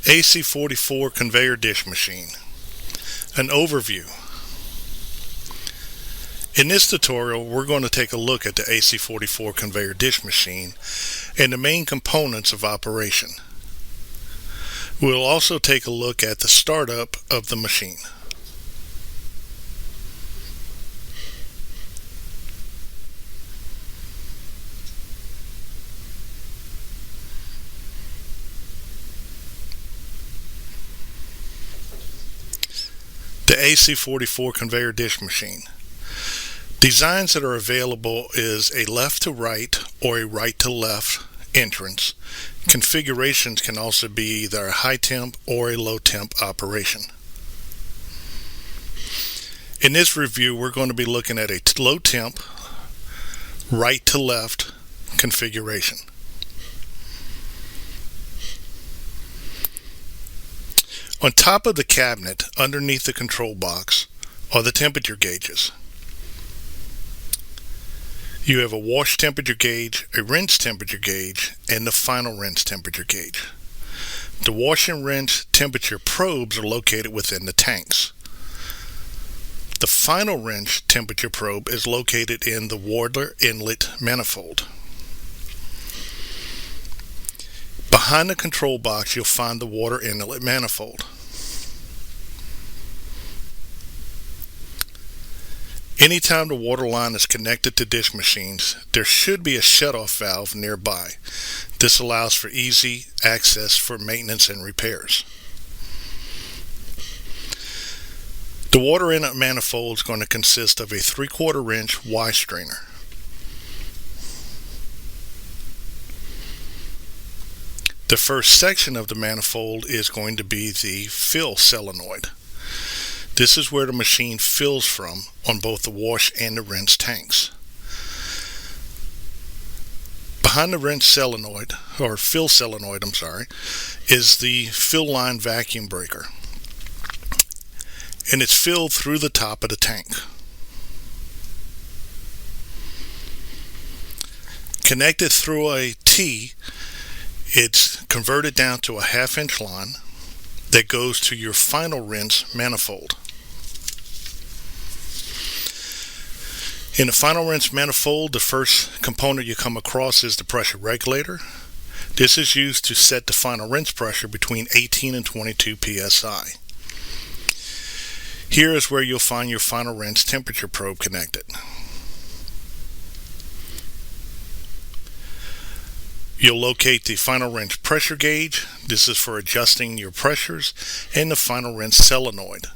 AC-44 Conveyor Dish Machine. An overview. In this tutorial, we're going to take a look at the AC-44 Conveyor Dish Machine and the main components of operation. We'll also take a look at the startup of the machine. The AC-44 Conveyor Dish Machine. Designs that are available is a left to right or a right to left entrance. Configurations can also be either a high temp or a low temp operation. In this review, we're going to be looking at a low temp, right to left configuration. On top of the cabinet, underneath the control box, are the temperature gauges. You have a wash temperature gauge, a rinse temperature gauge, and the final rinse temperature gauge. The wash and rinse temperature probes are located within the tanks. The final rinse temperature probe is located in the water inlet manifold. Behind the control box, you'll find the water inlet manifold. Anytime the water line is connected to dish machines, there should be a shutoff valve nearby. This allows for easy access for maintenance and repairs. The water inlet manifold is going to consist of a 3/4 inch Y strainer. The first section of the manifold is going to be the fill solenoid. This is where the machine fills from on both the wash and the rinse tanks. Behind the rinse solenoid, or fill solenoid, is the fill line vacuum breaker. And it's filled through the top of the tank. Connected through a T, it's converted down to a 1/2 inch line that goes to your final rinse manifold. In the final rinse manifold, the first component you come across is the pressure regulator. This is used to set the final rinse pressure between 18 and 22 psi. Here is where you'll find your final rinse temperature probe connected. You'll locate the final rinse pressure gauge. This is for adjusting your pressures, and the final rinse solenoid.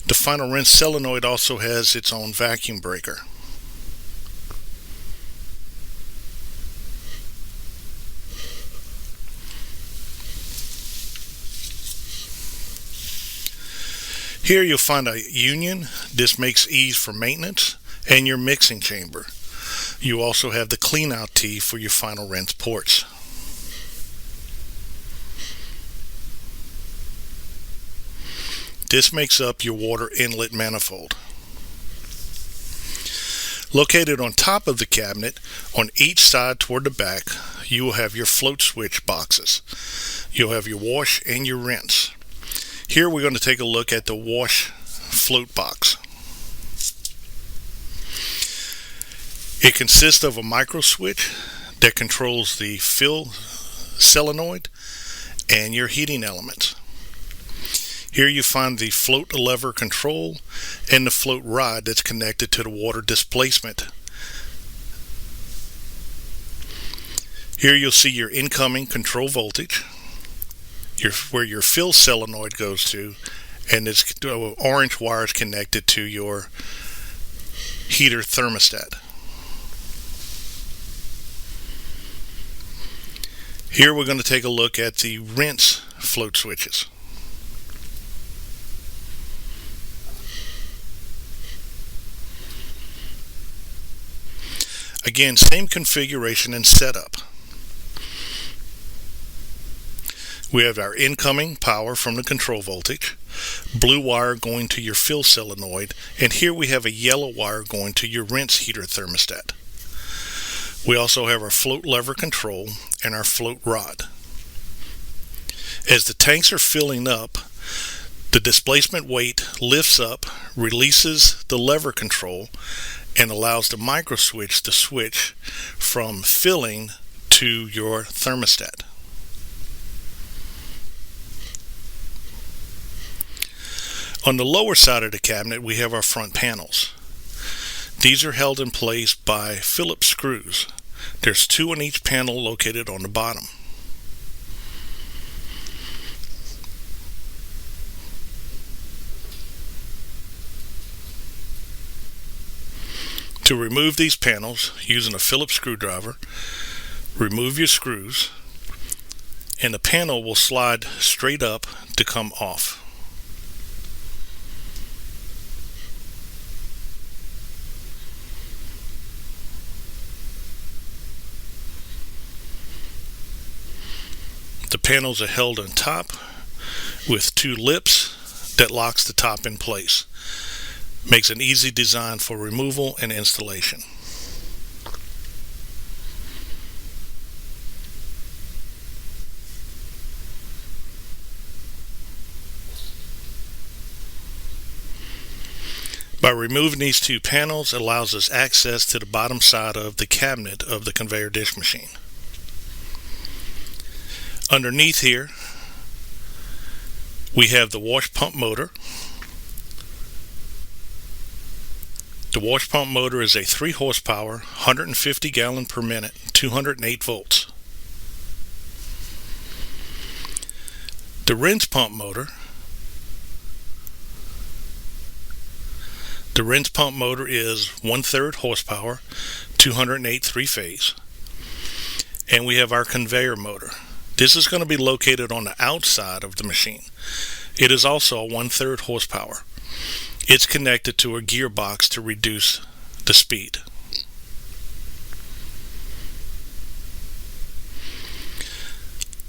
The final rinse solenoid also has its own vacuum breaker. Here you'll find a union. This makes ease for maintenance, and your mixing chamber. You also have the clean out tee for your final rinse ports. This makes up your water inlet manifold. Located on top of the cabinet, on each side toward the back, you will have your float switch boxes. You'll have your wash and your rinse. Here we're going to take a look at the wash float box. It consists of a micro switch that controls the fill solenoid and your heating elements. Here you find the float lever control and the float rod that's connected to the water displacement. Here you'll see your incoming control voltage, where your fill solenoid goes to, and it's orange wires connected to your heater thermostat. Here we're going to take a look at the rinse float switches. Again, same configuration and setup. We have our incoming power from the control voltage, blue wire going to your fill solenoid, and here we have a yellow wire going to your rinse heater thermostat. We also have our float lever control and our float rod. As the tanks are filling up, the displacement weight lifts up, releases the lever control, and allows the micro switch to switch from filling to your thermostat. On the lower side of the cabinet, we have our front panels. These are held in place by Phillips screws. There's 2 on each panel located on the bottom. To remove these panels, using a Phillips screwdriver, remove your screws, and the panel will slide straight up to come off. The panels are held on top with 2 lips that locks the top in place. Makes an easy design for removal and installation. By removing these 2 panels, it allows us access to the bottom side of the cabinet of the conveyor dish machine. Underneath here, we have the wash pump motor. The wash pump motor is a 3 horsepower, 150 gallon per minute, 208 volts. The rinse pump motor. The rinse pump motor is 1/3 horsepower, 208 3-phase. And we have our conveyor motor. This is going to be located on the outside of the machine. It is also 1/3 horsepower. It's connected to a gearbox to reduce the speed.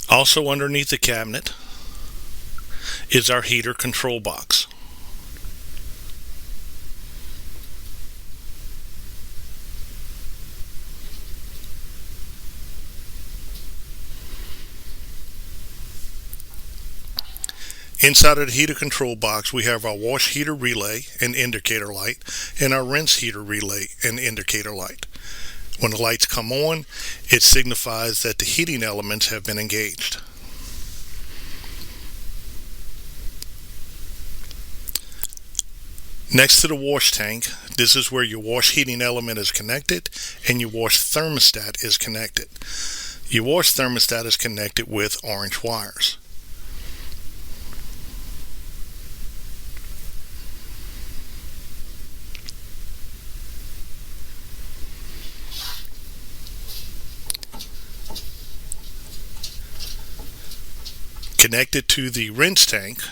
Also underneath the cabinet is our heater control box. Inside of the heater control box, we have our wash heater relay and indicator light, and our rinse heater relay and indicator light. When the lights come on, it signifies that the heating elements have been engaged. Next to the wash tank, this is where your wash heating element is connected and your wash thermostat is connected. Your wash thermostat is connected with orange wires. Connected to the rinse tank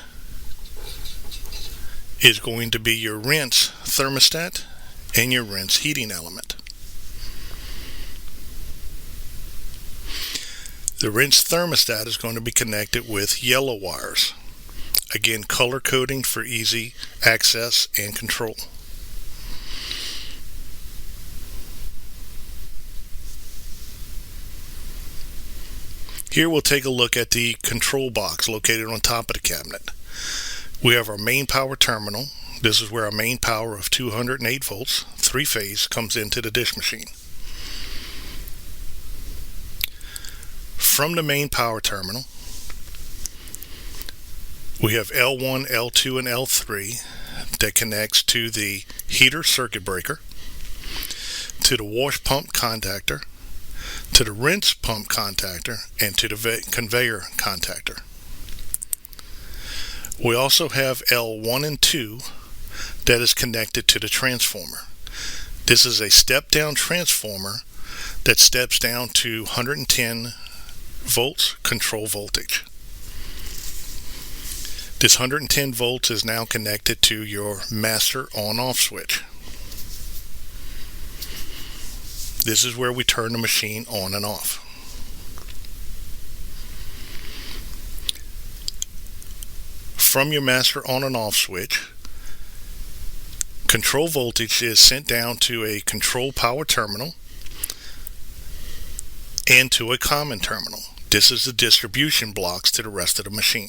is going to be your rinse thermostat and your rinse heating element. The rinse thermostat is going to be connected with yellow wires. Again, color coding for easy access and control. Here we'll take a look at the control box located on top of the cabinet. We have our main power terminal. This is where our main power of 208 volts, 3-phase, comes into the dish machine. From the main power terminal, we have L1, L2, and L3 that connects to the heater circuit breaker, to the wash pump contactor, to the rinse pump contactor, and to the conveyor contactor. We also have L1 and 2 that is connected to the transformer. This is a step-down transformer that steps down to 110 volts control voltage. This 110 volts is now connected to your master on-off switch. This is where we turn the machine on and off. From your master on and off switch, control voltage is sent down to a control power terminal and to a common terminal. This is the distribution blocks to the rest of the machine.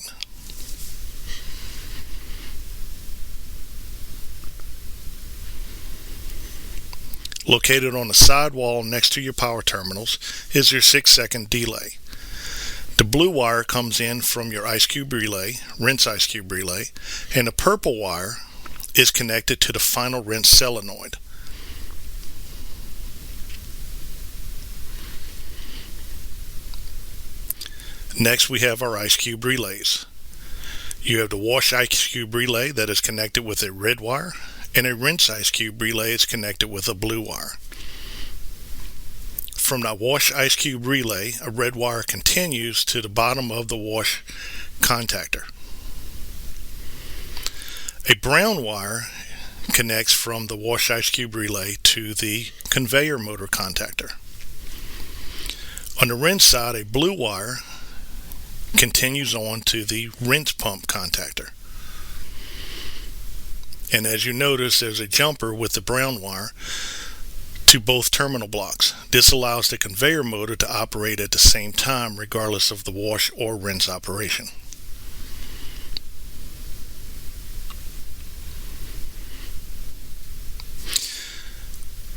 Located on the side wall next to your power terminals is your 6-second delay. The blue wire comes in from your ice cube relay, rinse ice cube relay, and the purple wire is connected to the final rinse solenoid. Next, we have our ice cube relays. You have the wash ice cube relay that is connected with a red wire, and a rinse ice cube relay is connected with a blue wire. From that wash ice cube relay, a red wire continues to the bottom of the wash contactor. A brown wire connects from the wash ice cube relay to the conveyor motor contactor. On the rinse side, a blue wire continues on to the rinse pump contactor. And as you notice, there's a jumper with the brown wire to both terminal blocks. This allows the conveyor motor to operate at the same time regardless of the wash or rinse operation.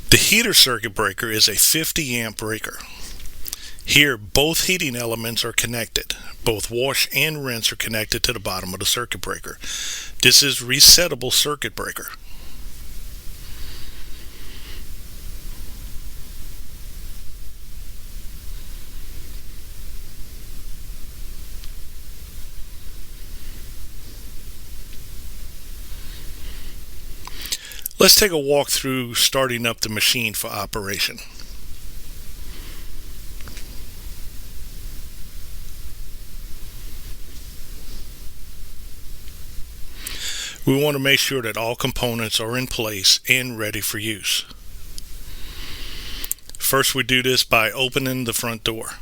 The heater circuit breaker is a 50 amp breaker. Here, both heating elements are connected. Both wash and rinse are connected to the bottom of the circuit breaker. This is resettable circuit breaker. Let's take a walk through starting up the machine for operation. We want to make sure that all components are in place and ready for use. First, we do this by opening the front door.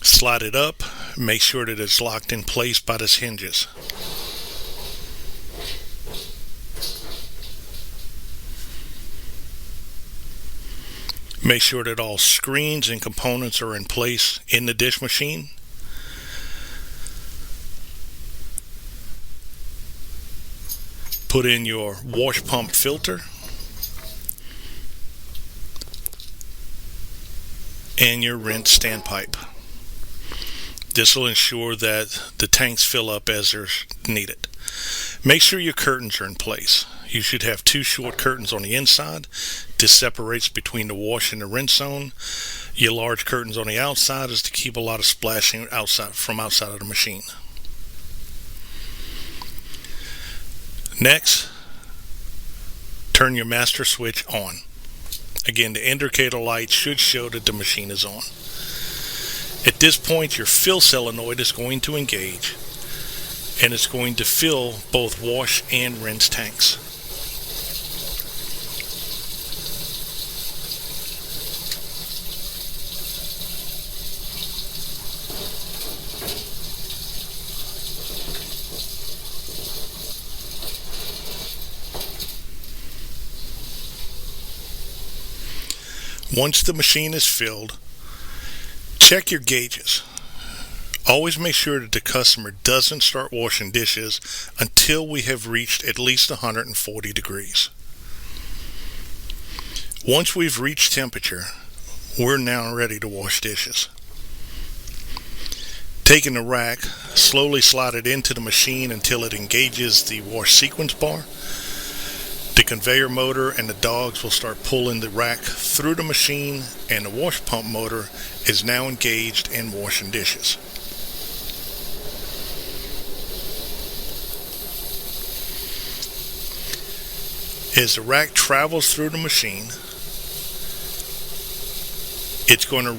Slide it up, make sure that it's locked in place by its hinges. Make sure that all screens and components are in place in the dish machine. Put in your wash pump filter and your rinse standpipe. This will ensure that the tanks fill up as they're needed. Make sure your curtains are in place. You should have 2 short curtains on the inside. This separates between the wash and the rinse zone. Your large curtains on the outside is to keep a lot of splashing from outside of the machine. Next, turn your master switch on. Again, the indicator light should show that the machine is on. At this point, your fill solenoid is going to engage, and it's going to fill both wash and rinse tanks. Once the machine is filled, check your gauges. Always make sure that the customer doesn't start washing dishes until we have reached at least 140 degrees. Once we've reached temperature, we're now ready to wash dishes. Taking the rack, slowly slide it into the machine until it engages the wash sequence bar. The conveyor motor and the dogs will start pulling the rack through the machine, and the wash pump motor is now engaged in washing dishes. As the rack travels through the machine, it's going to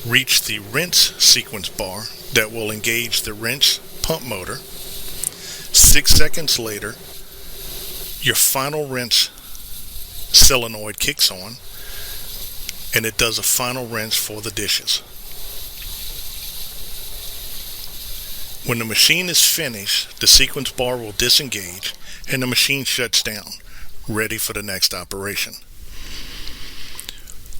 reach the rinse sequence bar that will engage the rinse pump motor. 6 seconds later, your final rinse solenoid kicks on, and it does a final rinse for the dishes. When the machine is finished, the sequence bar will disengage and the machine shuts down, ready for the next operation.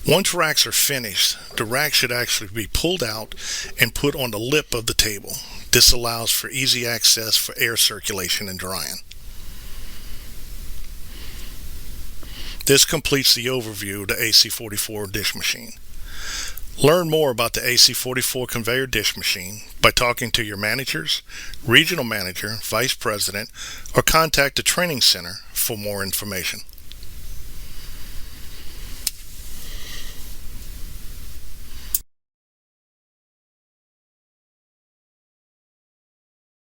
Once racks are finished, the rack should actually be pulled out and put on the lip of the table. This allows for easy access for air circulation and drying. This completes the overview of the AC-44 dish machine. Learn more about the AC-44 Conveyor Dish Machine by talking to your managers, regional manager, vice president, or contact the training center for more information.